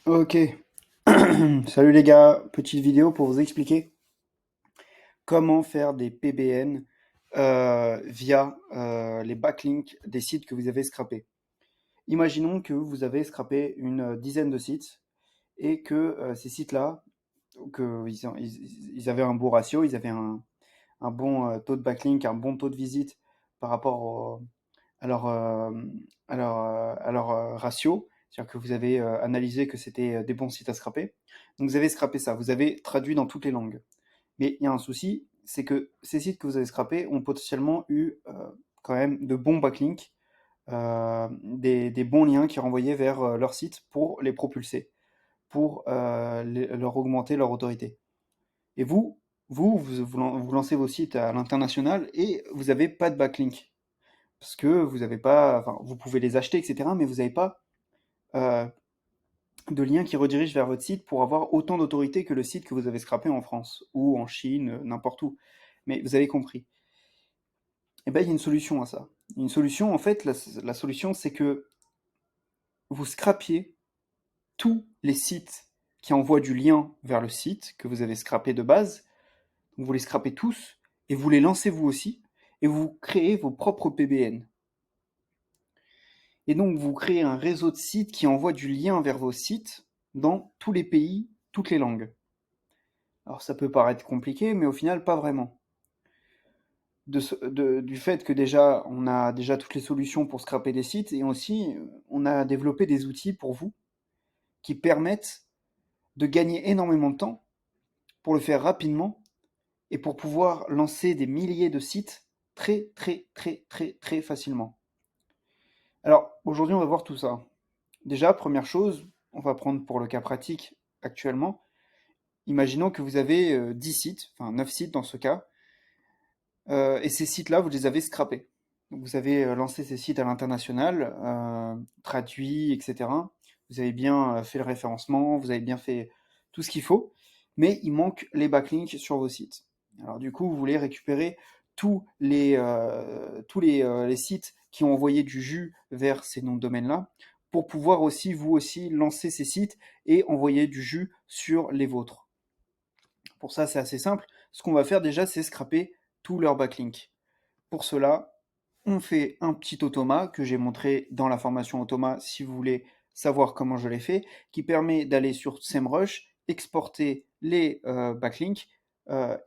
Ok. Salut les gars, petite vidéo pour vous expliquer comment faire des PBN via les backlinks des sites que vous avez scrappés. Imaginons que vous avez scrappé une dizaine de sites et que ces sites-là, ils avaient un beau ratio, ils avaient un bon taux de backlink, un bon taux de visite par rapport à leur ratio. C'est-à-dire que vous avez analysé que c'était des bons sites à scraper. Donc vous avez scrappé ça, vous avez traduit dans toutes les langues. Mais il y a un souci, c'est que ces sites que vous avez scrappés ont potentiellement eu quand même de bons backlinks, des bons liens qui renvoyaient vers leur site pour les propulser, pour leur augmenter leur autorité. Et vous lancez vos sites à l'international et vous n'avez pas de backlink. Parce que vous avez pas, enfin, vous pouvez les acheter, etc., mais vous n'avez pas euh, de lien qui redirige vers votre site pour avoir autant d'autorité que le site que vous avez scrappé en France ou en Chine, n'importe où. Mais vous avez compris. Eh ben, il y a une solution à ça. Une solution, en fait, la solution, c'est que vous scrapiez tous les sites qui envoient du lien vers le site que vous avez scrappé de base. Donc, vous les scrapez tous et vous les lancez vous aussi et vous créez vos propres PBN. Et donc, vous créez un réseau de sites qui envoie du lien vers vos sites dans tous les pays, toutes les langues. Alors, ça peut paraître compliqué, mais au final, pas vraiment. Du fait que déjà, on a déjà toutes les solutions pour scraper des sites, et aussi, on a développé des outils pour vous qui permettent de gagner énormément de temps pour le faire rapidement et pour pouvoir lancer des milliers de sites très, très, très, très, très facilement. Alors, aujourd'hui, on va voir tout ça. Déjà, première chose, on va prendre pour le cas pratique actuellement. Imaginons que vous avez 10 sites, enfin 9 sites dans ce cas, et ces sites-là, vous les avez scrappés. Donc, vous avez lancé ces sites à l'international, traduits, etc. Vous avez bien fait le référencement, vous avez bien fait tout ce qu'il faut, mais il manque les backlinks sur vos sites. Alors du coup, vous voulez récupérer tous les sites qui ont envoyé du jus vers ces noms de domaines-là, pour pouvoir aussi, vous aussi, lancer ces sites et envoyer du jus sur les vôtres. Pour ça, c'est assez simple. Ce qu'on va faire déjà, c'est scraper tous leurs backlinks. Pour cela, on fait un petit automat que j'ai montré dans la formation automat si vous voulez savoir comment je l'ai fait, qui permet d'aller sur SEMrush, exporter les backlinks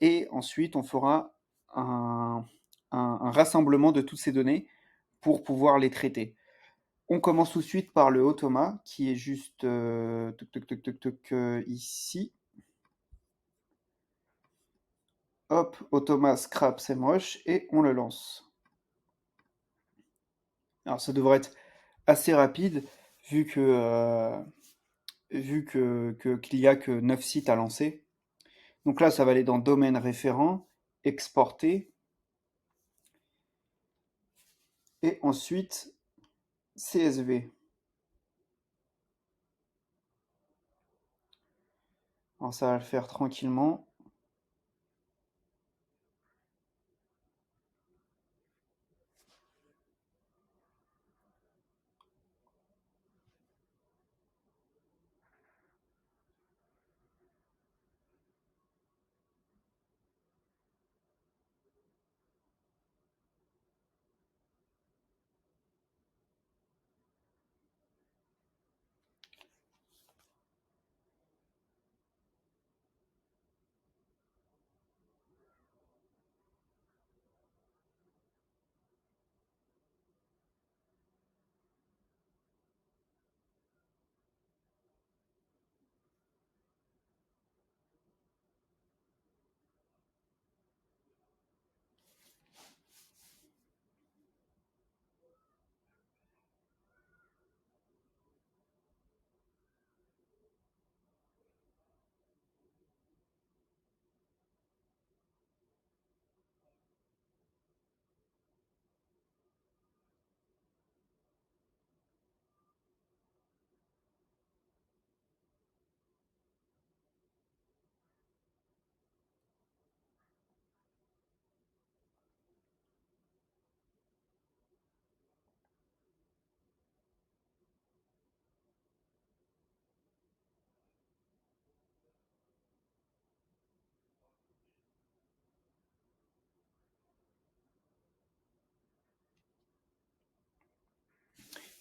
et ensuite on fera un, un rassemblement de toutes ces données pour pouvoir les traiter. On commence tout de suite par le automat qui est juste ici. Hop, automat scrap SEMrush et on le lance. Alors ça devrait être assez rapide vu que qu'il y a que 9 sites à lancer. Donc là, ça va aller dans domaine référent, exporter et ensuite CSV. Alors ça va le faire tranquillement.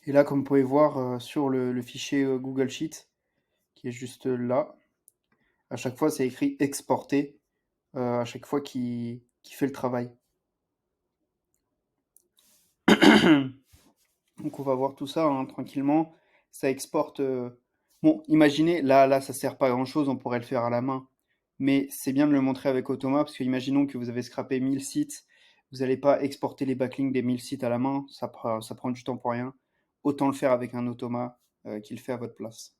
Et là, comme vous pouvez voir sur le fichier Google Sheet, qui est juste là, à chaque fois, c'est écrit exporter, à chaque fois qu'il fait le travail. Donc on va voir tout ça hein, tranquillement. Ça exporte. Bon, imaginez, là, ça sert pas à grand-chose, on pourrait le faire à la main. Mais c'est bien de le montrer avec Automa, parce que imaginons que vous avez scrappé 1000 sites, vous n'allez pas exporter les backlinks des 1000 sites à la main, ça prend du temps pour rien. Autant le faire avec un Automa qui le fait à votre place.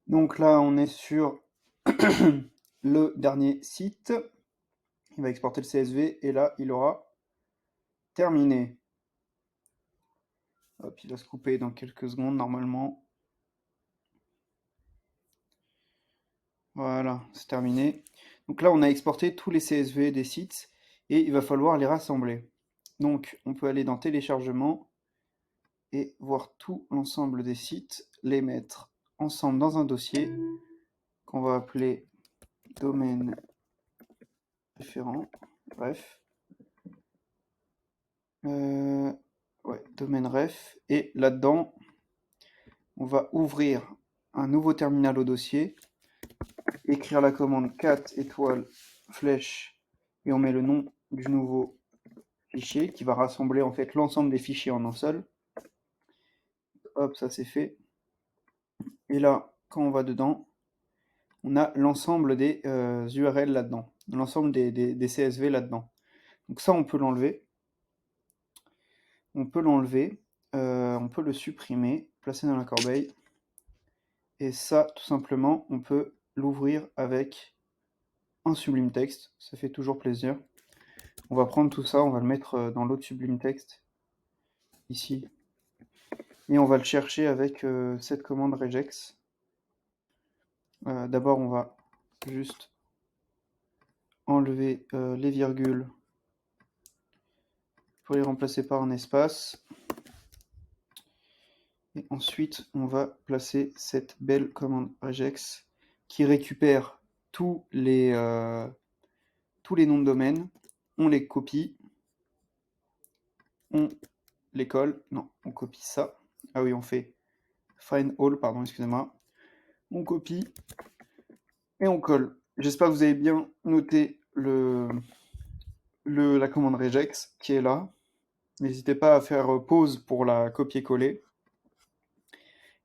Donc là, on est sur le dernier site. Il va exporter le CSV et là, il aura terminé. Hop, il va se couper dans quelques secondes normalement. Voilà, c'est terminé. Donc là, on a exporté tous les CSV des sites et il va falloir les rassembler. Donc, on peut aller dans téléchargement et voir tout l'ensemble des sites, les mettre ensemble dans un dossier qu'on va appeler domaine référent. Bref. Ouais, domaine ref. Et là-dedans, on va ouvrir un nouveau terminal au dossier, écrire la commande cat étoile flèche et on met le nom du nouveau fichier qui va rassembler en fait l'ensemble des fichiers en un seul. Hop, ça c'est fait. Et là, quand on va dedans, on a l'ensemble des URL là-dedans, l'ensemble des CSV là-dedans. Donc ça, on peut l'enlever. On peut l'enlever, on peut le supprimer, placer dans la corbeille. Et ça, tout simplement, on peut l'ouvrir avec un Sublime Text. Ça fait toujours plaisir. On va prendre tout ça, on va le mettre dans l'autre Sublime Text, ici. Et on va le chercher avec cette commande regex. D'abord, on va juste enlever les virgules pour les remplacer par un espace. Et ensuite, on va placer cette belle commande regex qui récupère tous les noms de domaine. On les copie. On les colle. Non, on copie ça. Ah oui, on fait find all, pardon, excusez-moi. On copie et on colle. J'espère que vous avez bien noté la commande regex qui est là. N'hésitez pas à faire pause pour la copier-coller.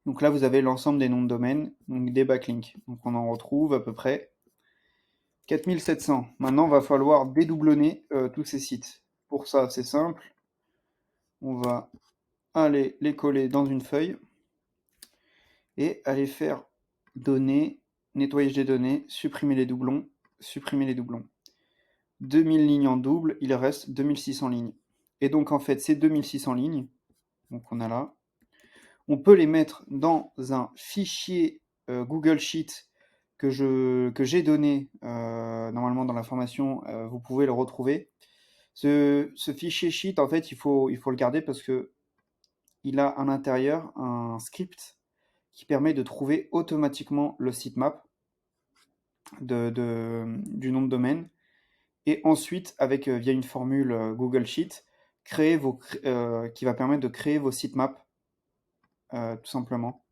Donc là, vous avez l'ensemble des noms de domaine, donc des backlinks. Donc on en retrouve à peu près 4700. Maintenant, il va falloir dédoublonner tous ces sites. Pour ça, c'est simple. On va aller les coller dans une feuille et aller faire données, nettoyage des données, supprimer les doublons, supprimer les doublons. 2000 lignes en double, il reste 2600 lignes. Et donc en fait, ces 2600 lignes, donc on a là, on peut les mettre dans un fichier Google Sheet que j'ai donné normalement dans la formation, vous pouvez le retrouver. Ce fichier Sheet, en fait, il faut le garder parce que il a à l'intérieur un script qui permet de trouver automatiquement le sitemap du nom de domaine et ensuite, via une formule Google Sheet, qui va permettre de créer vos sitemaps tout simplement.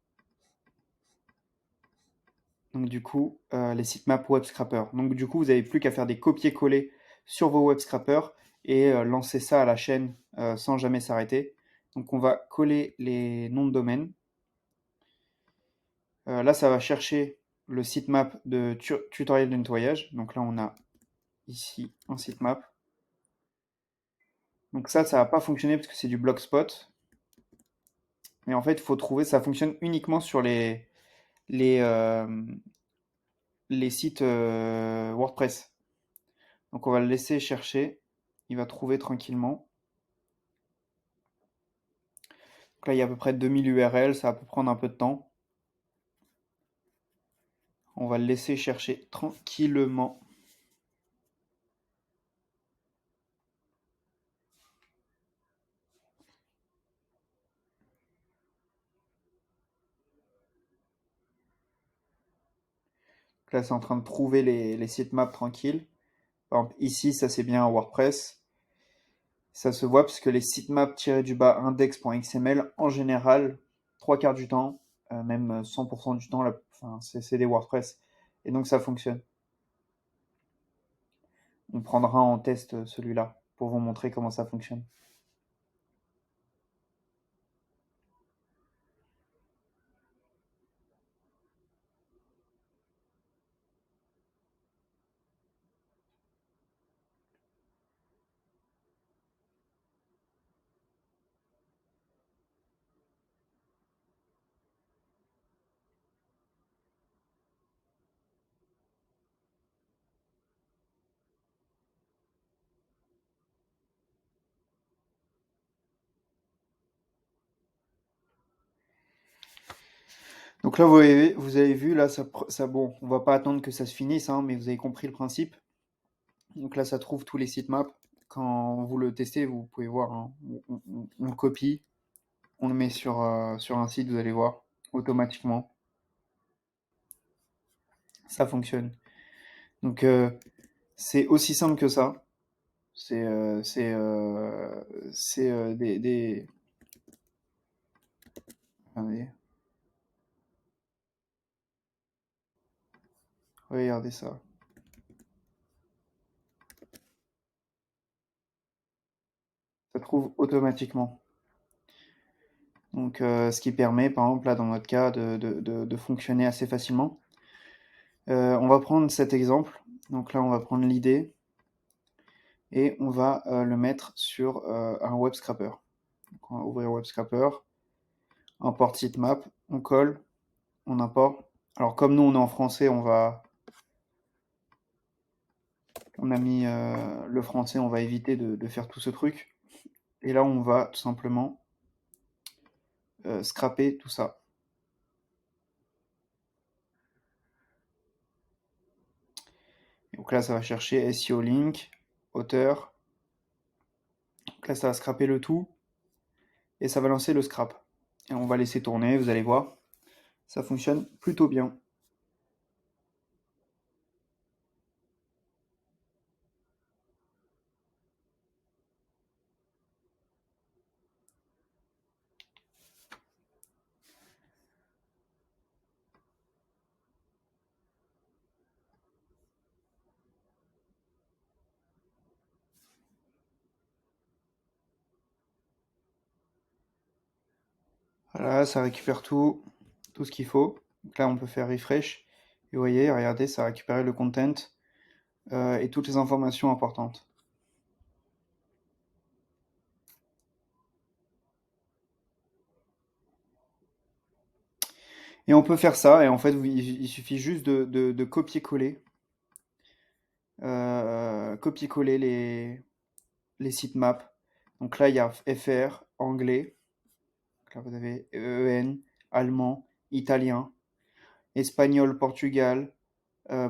Donc du coup, les sitemaps web scrapper. Donc du coup, vous n'avez plus qu'à faire des copier-coller sur vos web scrappers et lancer ça à la chaîne sans jamais s'arrêter. Donc on va coller les noms de domaine. Là, ça va chercher le sitemap de tutoriel de nettoyage. Donc là, on a ici un sitemap. Donc ça va pas fonctionner parce que c'est du Blogspot. Mais en fait, il faut trouver, ça fonctionne uniquement sur les, euh, les sites WordPress. Donc on va le laisser chercher. Il va trouver tranquillement. Donc là, il y a à peu près 2000 URL. Ça peut prendre un peu de temps. On va le laisser chercher tranquillement. Donc là, c'est en train de trouver les sitemaps tranquilles. Par exemple, ici, ça c'est bien WordPress. Ça se voit parce que les sitemaps-du-bas index.xml, en général, trois quarts du temps, même 100% du temps, enfin, c'est des WordPress. Et donc ça fonctionne. On prendra en test celui-là pour vous montrer comment ça fonctionne. Donc là, vous avez vu, là, bon, on va pas attendre que ça se finisse, hein, mais vous avez compris le principe. Donc là, ça trouve tous les sitemaps. Quand vous le testez, vous pouvez voir, hein, on le copie, on le met sur un site, vous allez voir, automatiquement. Ça fonctionne. Donc c'est aussi simple que ça. C'est des... Attendez, regardez ça. Ça trouve automatiquement. Donc ce qui permet, par exemple, là dans notre cas, de fonctionner assez facilement. On va prendre cet exemple. Donc là, on va prendre l'idée et on va le mettre sur un web scrapper. Donc on va ouvrir web scrapper, import sitemap, on colle, on importe. Alors comme nous on est en français, on a mis le français, on va éviter de faire tout ce truc. Et là on va tout simplement scraper tout ça. Donc là ça va chercher SEO link, auteur. Donc là ça va scraper le tout et ça va lancer le scrap. Et on va laisser tourner, vous allez voir, ça fonctionne plutôt bien. Voilà, ça récupère tout ce qu'il faut. Donc là on peut faire refresh. Et vous voyez, regardez, ça a récupéré le content et toutes les informations importantes. Et on peut faire ça, et en fait, il suffit juste de copier-coller copier-coller les sitemaps. Donc là, il y a FR, anglais. Donc là, vous avez EN, allemand, italien, espagnol, Portugal,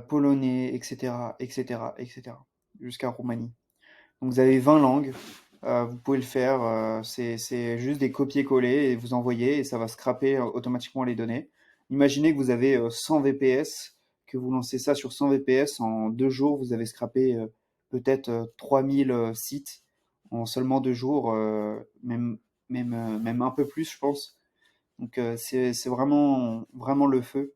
polonais, etc., etc., etc., jusqu'à Roumanie. Donc vous avez 20 langues. Vous pouvez le faire. C'est juste des copier-coller et vous envoyez et ça va scraper automatiquement les données. Imaginez que vous avez 100 VPS, que vous lancez ça sur 100 VPS. En 2 jours, vous avez scrapé peut-être 3000 sites en seulement 2 jours, même un peu plus, je pense. Donc c'est vraiment, vraiment le feu.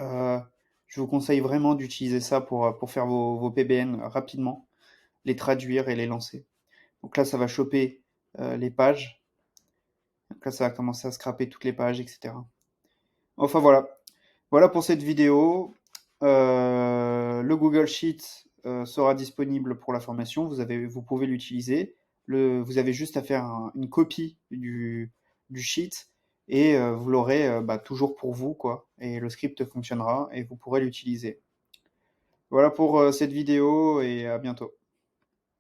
Je vous conseille vraiment d'utiliser ça pour faire vos PBN rapidement, les traduire et les lancer. Donc là, ça va choper les pages. Donc là, ça va commencer à scraper toutes les pages, etc. Enfin voilà. Voilà pour cette vidéo. Le Google Sheet sera disponible pour la formation. Vous pouvez l'utiliser. Vous avez juste à faire une copie du sheet et vous l'aurez toujours pour vous, quoi. Et le script fonctionnera et vous pourrez l'utiliser. Voilà pour cette vidéo et à bientôt.